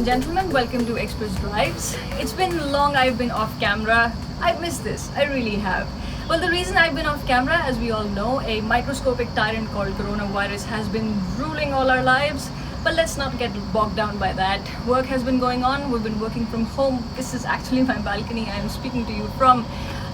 and gentlemen, welcome to Express Drives. It's been long I've been off camera. I've missed this, I really have. Well, the reason I've been off camera, as we all know, a microscopic tyrant called coronavirus has been ruling all our lives. But let's not get bogged down by that. Work has been going on, we've been working from home. This is actually my balcony I am speaking to you from.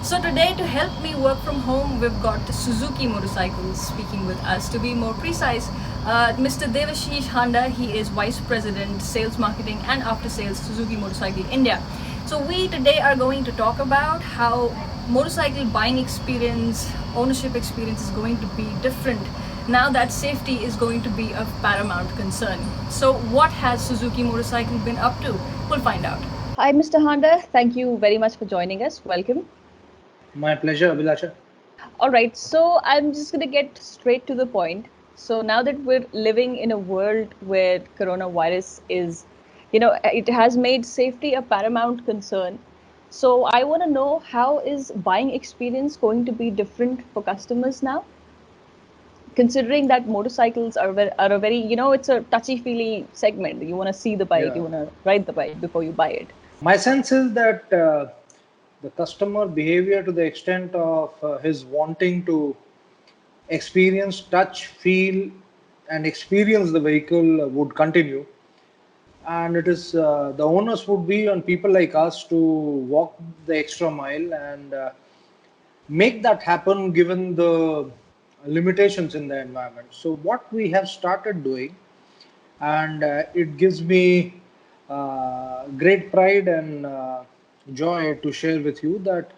So today, to help me work from home, we've got Suzuki Motorcycles speaking with us. To be more precise, Mr. Devashish Handa, he is Vice President, Sales Marketing and After Sales, Suzuki Motorcycle India. So we today are going to talk about how motorcycle buying experience, ownership experience is going to be different now that safety is going to be of paramount concern. So what has Suzuki Motorcycle been up to? We'll find out. Hi, Mr. Handa. Thank you very much for joining us. Welcome. My pleasure, Abhilasha. All right, so I'm just going to get straight to the point. So now that we're living in a world where coronavirus is, it has made safety a paramount concern. So I want to know, how is buying experience going to be different for customers now? Considering that motorcycles are a very, it's a touchy-feely segment. You want to see the bike, you want to ride the bike before you buy it. My sense is that the customer behavior, to the extent of his wanting to experience, touch, feel, and experience the vehicle would continue. And it is the onus would be on people like us to walk the extra mile and make that happen given the limitations in the environment. So what we have started doing, and it gives me great pride and joy to share with you that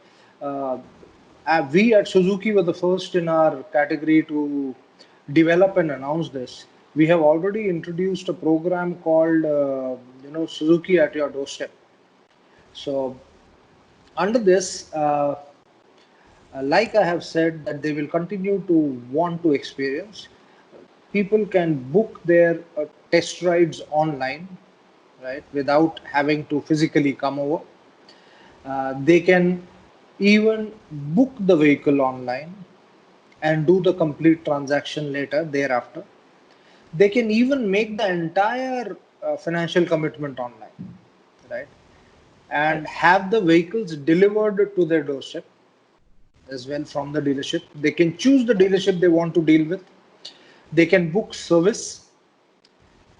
we at Suzuki were the first in our category to develop and announce this. We have already introduced a program called Suzuki at your doorstep. So under this, like I have said, that they will continue to want to experience. People can book their test rides online, right, without having to physically come over. They can even book the vehicle online and do the complete transaction later thereafter. They can even make the entire financial commitment online, right, and have the vehicles delivered to their doorstep as well from the dealership. They can choose the dealership they want to deal with. They can book service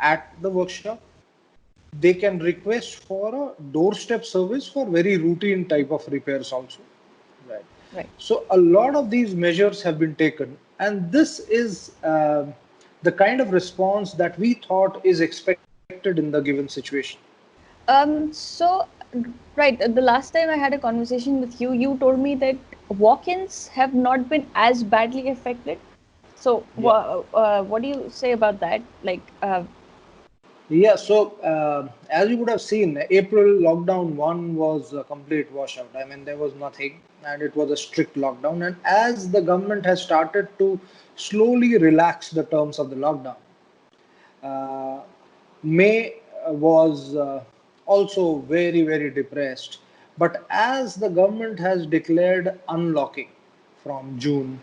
at the workshop. They can request for a doorstep service for very routine type of repairs also. Right. So a lot of these measures have been taken, and this is the kind of response that we thought is expected in the given situation. Right, the last time I had a conversation with you, you told me that walk-ins have not been as badly affected. So what do you say about that? So as you would have seen, April lockdown 1 was a complete washout. I mean, there was nothing, and it was a strict lockdown. And as the government has started to slowly relax the terms of the lockdown, May was also very, very depressed. But as the government has declared unlocking from June,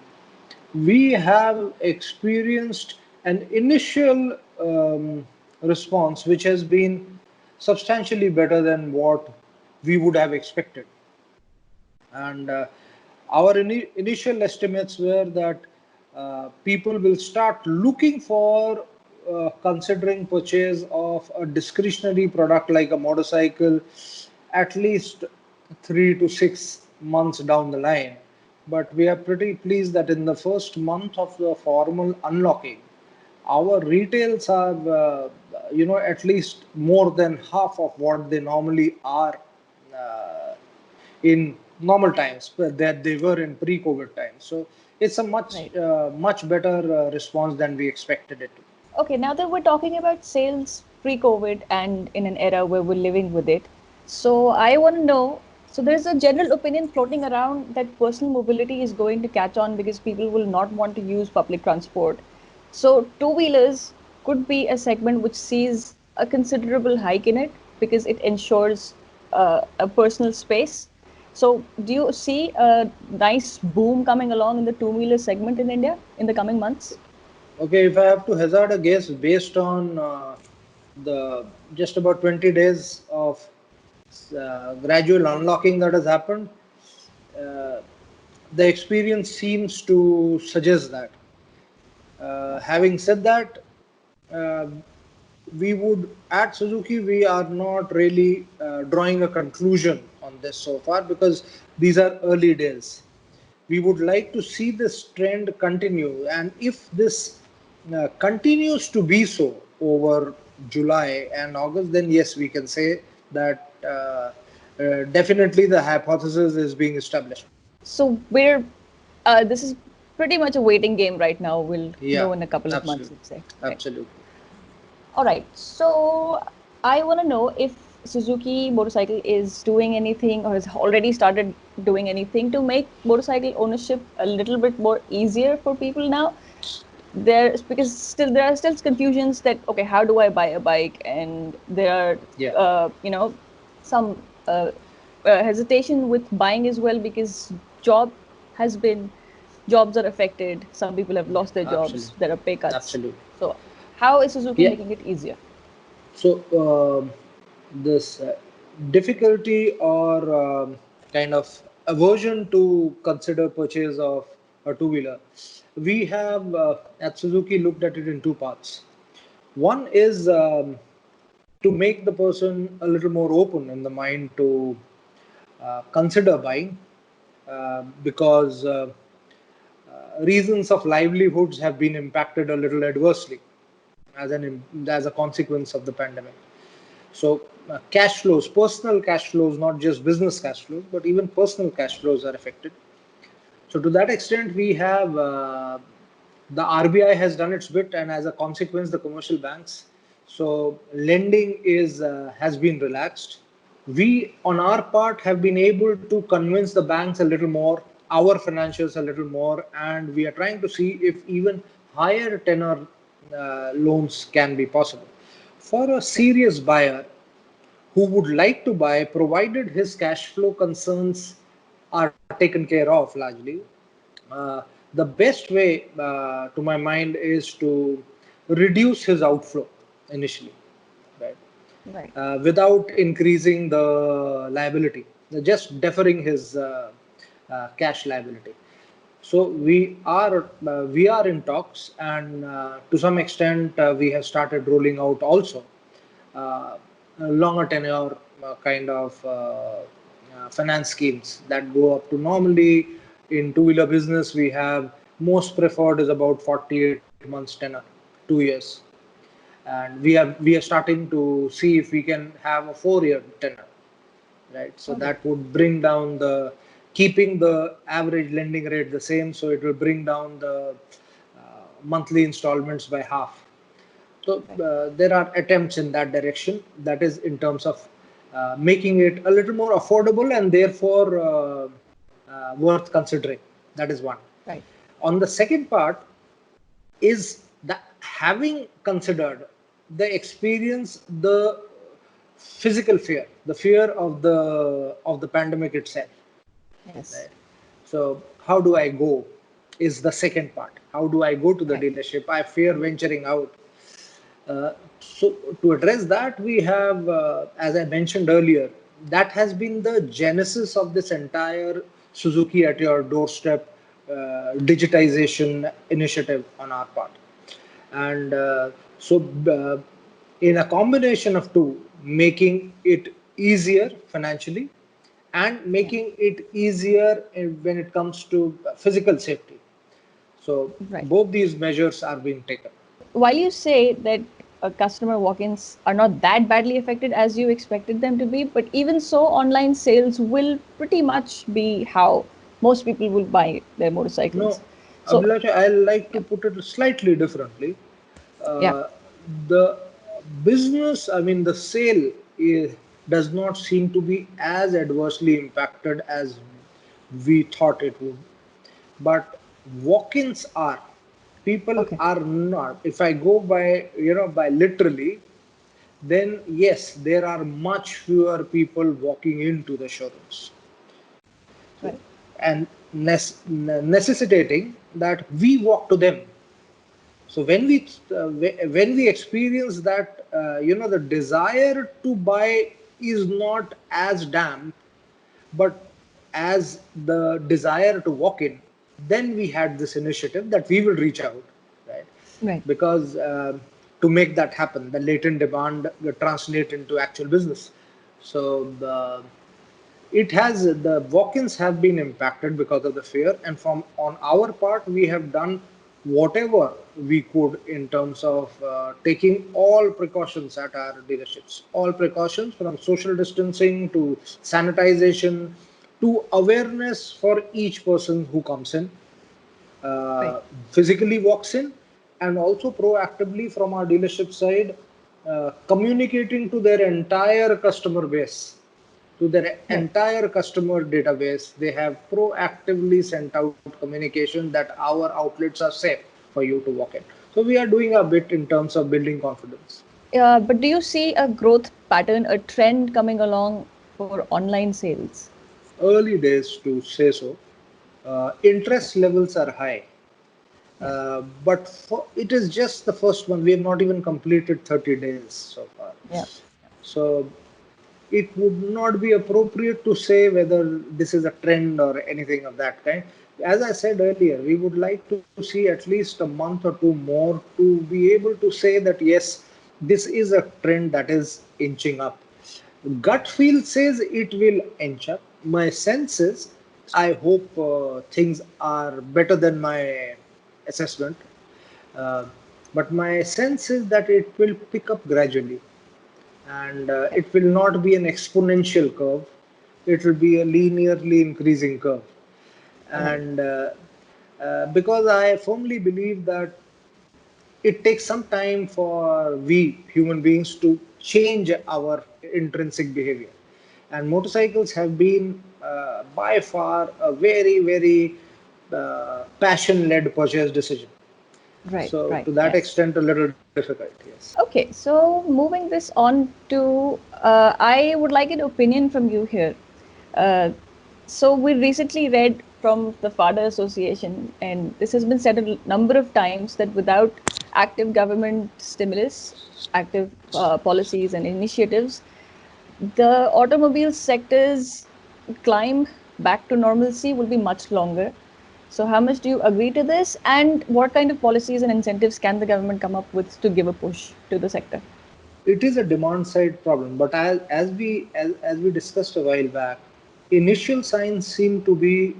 we have experienced an initial response which has been substantially better than what we would have expected. And our initial estimates were that people will start looking for considering purchase of a discretionary product like a motorcycle at least 3 to 6 months down the line. But we are pretty pleased that in the first month of the formal unlocking, our retails are, at least more than half of what they normally are in normal times, that they were in pre-COVID times. So it's a much better response than we expected it to. Okay, now that we're talking about sales pre-COVID and in an era where we're living with it, so I want to know, so there's a general opinion floating around that personal mobility is going to catch on because people will not want to use public transport. So two-wheelers could be a segment which sees a considerable hike in it because it ensures a personal space. So do you see a nice boom coming along in the two-wheeler segment in India in the coming months? Okay, if I have to hazard a guess based on the just about 20 days of gradual unlocking that has happened, uh, the experience seems to suggest that. Having said that, uh, we would at Suzuki we are not really drawing a conclusion on this so far because these are early days. We would like to see this trend continue, and if this continues to be so over July and August, then yes, we can say that definitely the hypothesis is being established. So this is pretty much a waiting game right now. We'll Yeah, know in a couple of months, absolutely, let's say. Right. absolutely. All right. So I want to know if Suzuki Motorcycle is doing anything or has already started doing anything to make motorcycle ownership a little bit more easier for people now. Because still there are still confusions that, okay, how do I buy a bike? And there are Yeah, some hesitation with buying as well, because job has been jobs are affected. Some people have lost their absolutely, jobs. There are pay cuts. absolutely. So how is Suzuki Yeah. making it easier? So this difficulty or kind of aversion to consider purchase of a two-wheeler, we have at Suzuki looked at it in two parts. One is to make the person a little more open in the mind to consider buying because reasons of livelihoods have been impacted a little adversely as a consequence of the pandemic. So cash flows, personal cash flows, not just business cash flows, but even personal cash flows are affected. So to that extent, we have the RBI has done its bit, and as a consequence, the commercial banks. So lending is has been relaxed. We, on our part, have been able to convince the banks a little more, our financials a little more, and we are trying to see if even higher tenor loans can be possible. For a serious buyer who would like to buy, provided his cash flow concerns are taken care of largely, uh, the best way, to my mind, is to reduce his outflow initially, right? Right. Without increasing the liability, just deferring his cash liability. So we are in talks, and to some extent we have started rolling out also longer tenure kind of finance schemes that go up to, normally in two-wheeler business we have most preferred is about 48 months tenure, 2 years, and we are starting to see if we can have a 4-year tenure, right? So Okay. that would bring down the, keeping the average lending rate the same, so it will bring down the monthly installments by half. So Right. there are attempts in that direction. That is in terms of making it a little more affordable and therefore worth considering. That is one. Right. On the second part is that having considered the experience, the physical fear, the fear of the pandemic itself. Yes. Right. So how do I go? Is the second part. How do I go to the Right. dealership? I fear venturing out. So to address that, we have, as I mentioned earlier, that has been the genesis of this entire Suzuki at your doorstep digitization initiative on our part. And so, in a combination of two, making it easier financially and Yeah. making it easier when it comes to physical safety. So Right. both these measures are being taken. While you say that customer walk-ins are not that badly affected as you expected them to be, but even so, online sales will pretty much be how most people will buy their motorcycles. No, So, Abhilasha, I like to yeah, put it slightly differently. yeah, Uh, the business, I mean, the sale does not seem to be as adversely impacted as we thought it would. But walk-ins are. People okay, are not. If I go by, by literally, then yes, there are much fewer people walking into the showrooms, right, and necessitating that we walk to them. So when we experience that, the desire to buy is not as damp, but as the desire to walk in, then we had this initiative that we will reach out, right? Right. Because to make that happen, the latent demand translate into actual business. So the walk-ins have been impacted because of the fear, and from on our part we have done whatever we could in terms of taking all precautions at our dealerships, all precautions from social distancing to sanitization to awareness for each person who comes in, Right. uh, physically walks in, and also proactively from our dealership side, communicating to their entire customer base, to their Right. entire customer database. They have proactively sent out communication that our outlets are safe for you to walk in. So we are doing a bit in terms of building confidence. But do you see a growth pattern, a trend coming along for online sales? Early days to say so. Yeah. Interest levels are high. Yeah. But it is just the first one. We have not even completed 30 days so far. Yeah. So it would not be appropriate to say whether this is a trend or anything of that kind. As I said earlier, we would like to see at least a month or two more to be able to say that yes, this is a trend that is inching up. Gut feel says it will inch up. My sense is, I hope things are better than my assessment. Uh, but my sense is that it will pick up gradually, and Right. it will not be an exponential curve. It will be a linearly increasing curve. Right. And because I firmly believe that it takes some time for we human beings to change our intrinsic behavior. And motorcycles have been by far a very, very passion led purchase decision. Right. So, Right. to that Yeah. extent, a little difficult, yes. Okay, so moving this on to, I would like an opinion from you here. Uh, so we recently read from the FADA Association, and this has been said a number of times that without active government stimulus, active policies and initiatives, the automobile sector's climb back to normalcy will be much longer. So, how much do you agree to this? And what kind of policies and incentives can the government come up with to give a push to the sector? It is a demand side problem, but as we discussed a while back, initial signs seem to be,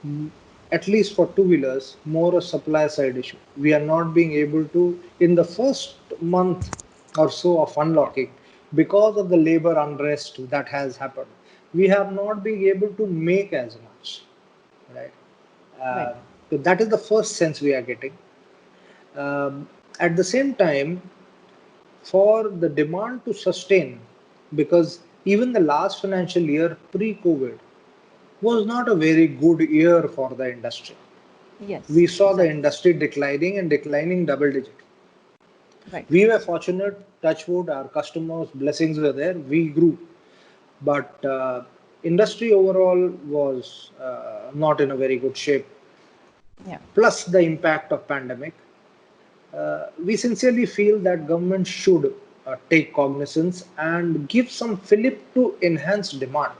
mm, at least for two wheelers, more a supply side issue. We are not being able to, in the first month or so of Yeah. unlocking, because of the labor unrest that has happened, we have not been able to make as much, right? Right. Uh, so that is the first sense we are getting. At the same time, for the demand to sustain, because even the last financial year pre-COVID was not a very good year for the industry. Yes, We saw the exactly. industry declining and declining double digit. Right. We were fortunate, touch wood, our customers' blessings were there, we grew. But industry overall was not in a very good shape. Yeah. Plus the impact of pandemic, we sincerely feel that government should take cognizance and give some fillip to enhance demand.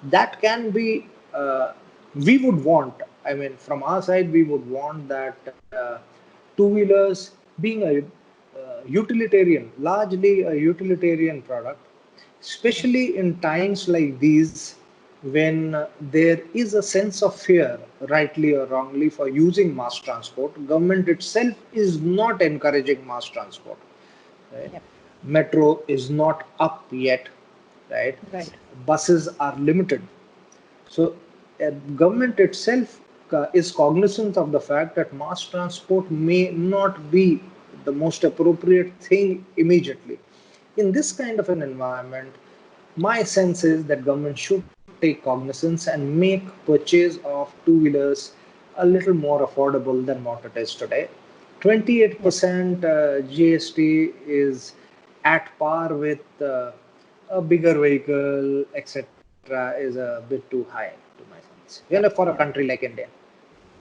That can be, we would want, I mean, from our side, we would want that two wheelers being a largely a utilitarian product, Yeah. especially in times like these when there is a sense of fear, rightly or wrongly, for using mass transport. Government itself is not encouraging mass transport, right? Yeah. Metro is not up yet, right? Right. Buses are limited. So, government itself is cognizant of the fact that mass transport may not be the most appropriate thing immediately. In this kind of an environment, my sense is that government should take cognizance and make purchase of two wheelers a little more affordable than what it is today. Yeah. 28% GST is at par with a bigger vehicle, etc., is a bit too high to my sense. Yeah. For a Yeah. country like India.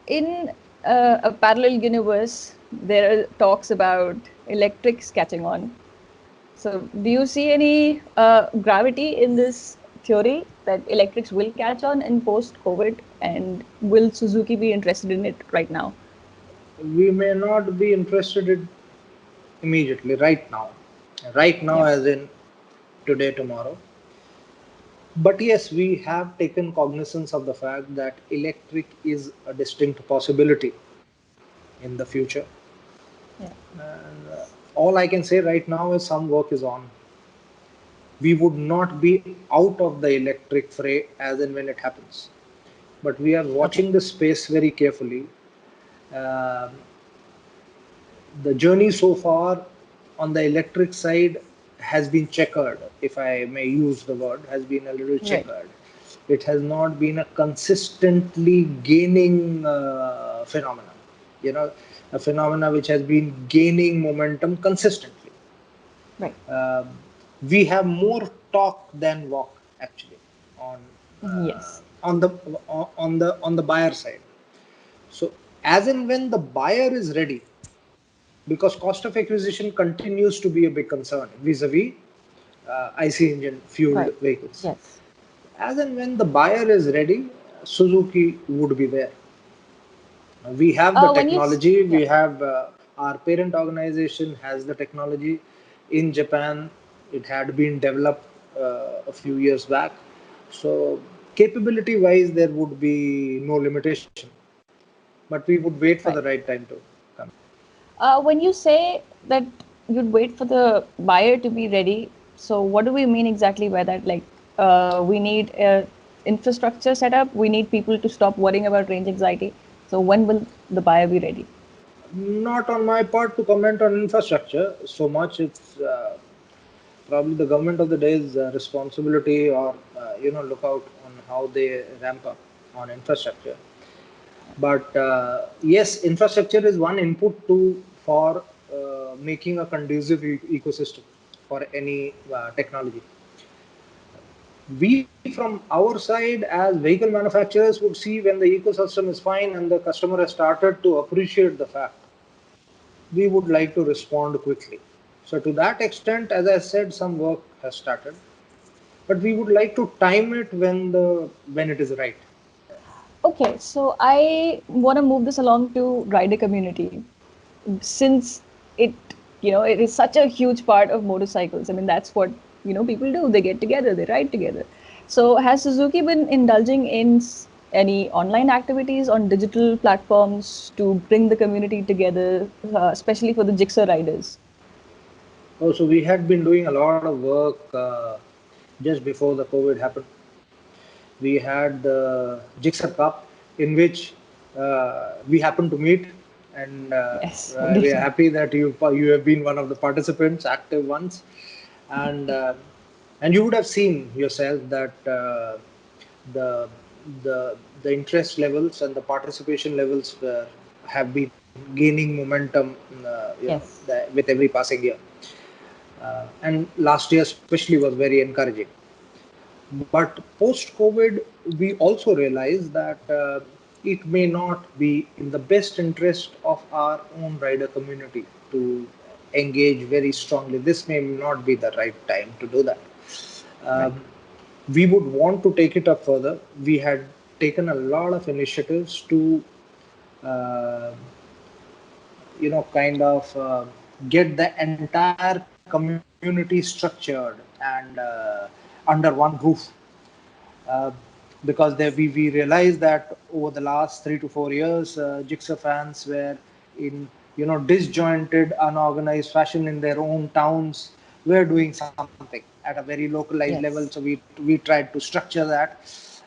In a parallel universe, there are talks about electrics catching on. So, do you see any gravity in this theory that electrics will catch on in post-COVID, and will Suzuki be interested in it right now? We may not be interested in immediately, right now, Yeah. as in today, tomorrow. But yes, we have taken cognizance of the fact that electric is a distinct possibility in the future. Yeah. And all I can say right now is some work is on. We would not be out of the electric fray as and when it happens. But we are Okay. watching the space very carefully. Um the journey so far on the electric side has been checkered, if I may use the word, has been a little Right. checkered. It has not been a consistently gaining phenomenon, you know, a phenomena which has been gaining momentum consistently. Right. Um we have more talk than walk actually on uh, Yes. on the on the buyer side. So as and when the buyer is ready, because cost of acquisition continues to be a big concern vis-a-vis IC engine fueled Right. vehicles. Yes. As and when the buyer is ready, Suzuki would be there. We have the When you, technology, yeah. we have our parent organization has the technology. In Japan, it had been developed a few years back. So, capability wise, there would be no limitation, but we would wait for the Right. right time to come. When you say that you'd wait for the buyer to be ready, so what do we mean exactly by that? Like, we need a infrastructure set up. We need people to stop worrying about range anxiety. So when will the buyer be ready? Not on my part to comment on infrastructure so much. It's probably the government of the day's responsibility, or look out on how they ramp up on infrastructure. But yes, infrastructure is one input to for making a conducive ecosystem for any technology. We from our side as vehicle manufacturers would see when the ecosystem is fine and the customer has started to appreciate the fact, we would like to respond quickly. So to that extent, as I said, some work has started, but we would like to time it when it is right. Okay, so I want to move this along to rider community, since it, it is such a huge part of motorcycles. I mean, that's what, people do. They get together, they ride together. So has Suzuki been indulging in any online activities on digital platforms to bring the community together, especially for the Gixxer riders? Also, we had been doing a lot of work just before the COVID happened. We had the Gixxer Cup, in which we happened to meet, and Yes, we indeed. are happy that you have been one of the participants, active ones, and and you would have seen yourself that the the interest levels and the participation levels have been gaining momentum, Yes. with every passing year. And last year especially was very encouraging. But post COVID, we also realized that it may not be in the best interest of our own rider community to engage very strongly. This may not be the right time to do that. Right. Um, we would want to take it up further. We had taken a lot of initiatives to uh, kind of get the entire community structured and under one roof. uh, because we realized that over the last 3 to 4 years, Gixxer fans were in disjointed, unorganized fashion in their own towns. Were doing something at a very localized level, so Yes. we tried to structure that.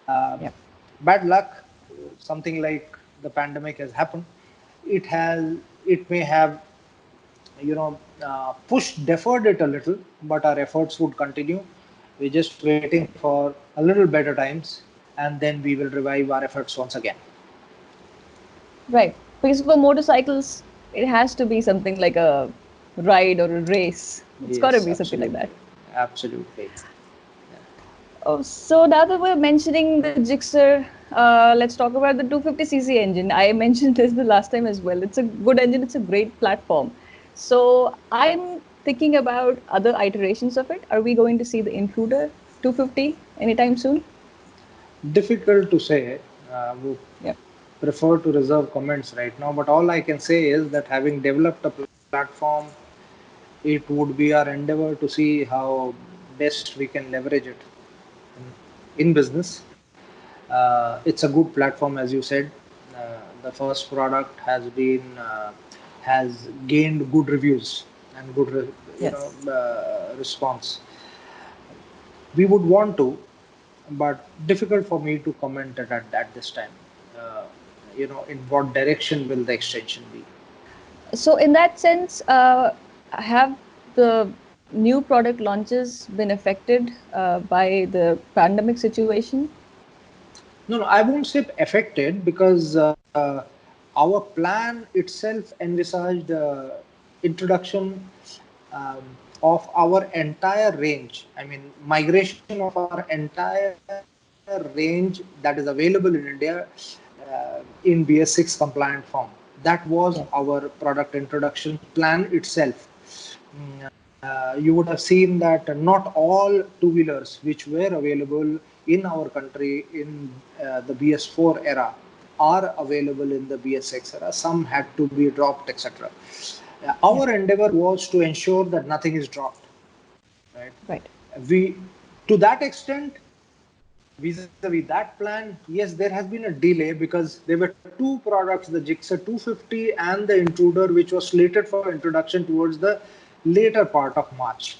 Um, Yep. Bad luck, something like the pandemic has happened. It may have pushed deferred it a little, but our efforts would continue. We're just waiting Right. for a little better times, and then we will revive our efforts once again. Right. Because for motorcycles, it has to be something like a ride or a race. It's got to Yes, be something like that. absolutely, absolutely. Oh, so now that we're mentioning the Gixxer, let's talk about the 250cc engine. I mentioned this the last time as well. It's a good engine. It's a great platform. So I'm thinking about other iterations of it. Are we going to see the Intruder 250 anytime soon? Difficult to say. Would Yeah. prefer to reserve comments right now, but all I can say is that having developed a platform, it would be our endeavor to see how best we can leverage it in business. It's a good platform, as you said. The first product has gained good reviews and good Yes. response. We would want to, but difficult for me to comment at this time. Uh, in what direction will the extension be? So in that sense, have the new product launches been affected by the pandemic situation? No, I won't say affected because our plan itself envisaged introduction um, of our entire range. I mean, migration of our entire range that is available in India in BS6 compliant form. That was Yes. our product introduction plan itself. You would have seen that not all two-wheelers which were available in our country in the BS4 era are available in the BS6 era. Some had to be dropped, etc. Yeah. Our endeavor was to ensure that nothing is dropped. Right? Right. We, to that extent, vis-a-vis that plan, yes, there has been a delay because there were two products, the Gixxer 250 and the Intruder, which was slated for introduction towards the later part of March.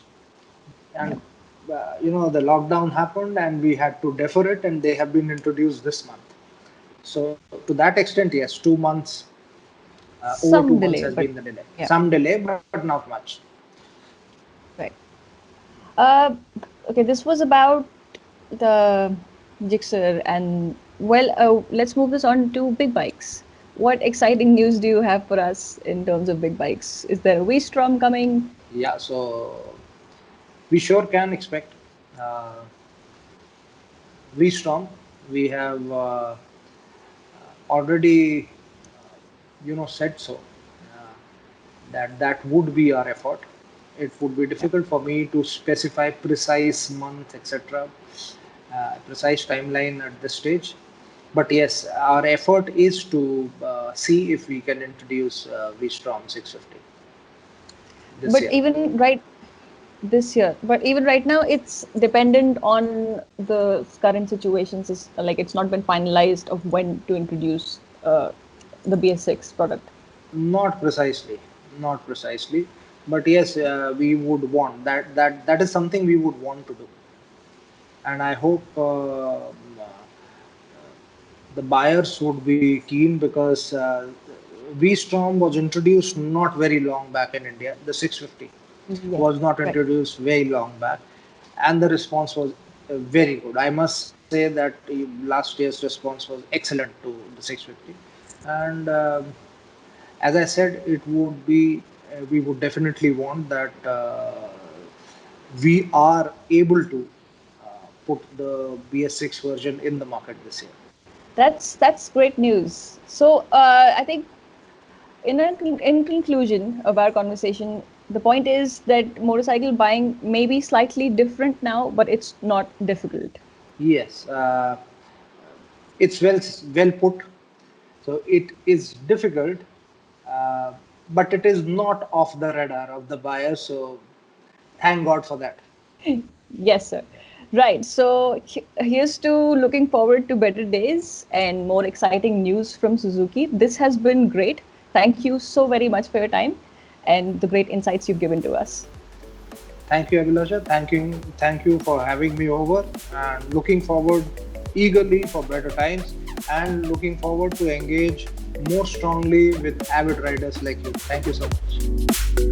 And Yeah. the lockdown happened and we had to defer it, and they have been introduced this month. So to that extent, yes, 2 months, over two Some months delay, has but been the delay. yeah. Some delay, but not much. Right. Uh, okay, this was about the Gixxer, and well, let's move this on to big bikes. What exciting news do you have for us in terms of big bikes? Is there a V-Strom coming? Yeah, so we sure can expect uh, V-Strom. We have already said so, uh, that would be our effort. It would be Yeah. difficult for me to specify precise month, etc., precise timeline at this stage. But yes, our effort is to see if we can introduce V-Strom 650 this But year. even right this year, but even right now, it's dependent on the current situations. Is like it's not been finalized of when to introduce the BS6 product. Not precisely, not precisely, but yes, we would want that is something we would want to do, and I hope the buyers would be keen because V-Strom was introduced not very long back in India. The 650 Yes. was not Right. introduced very long back, and the response was very good. I must say that last year's response was excellent to the 650, and as I said, it would be we would definitely want that we are able to put the BS6 version in the market this year. That's great news. So I think in conclusion of our conversation, the point is that motorcycle buying may be slightly different now, but it's not difficult. Yes, it's well put. So it is difficult, uh, but it is not off the radar of the buyer. So thank God for that. Yes, sir. Right. So here's to looking forward to better days and more exciting news from Suzuki. This has been great. Thank you so very much for your time and the great insights you've given to us. Thank you, Abhilasha. Thank you for having me over, and looking forward eagerly for better times, and looking forward to engage more strongly with avid riders like you. Thank you so much.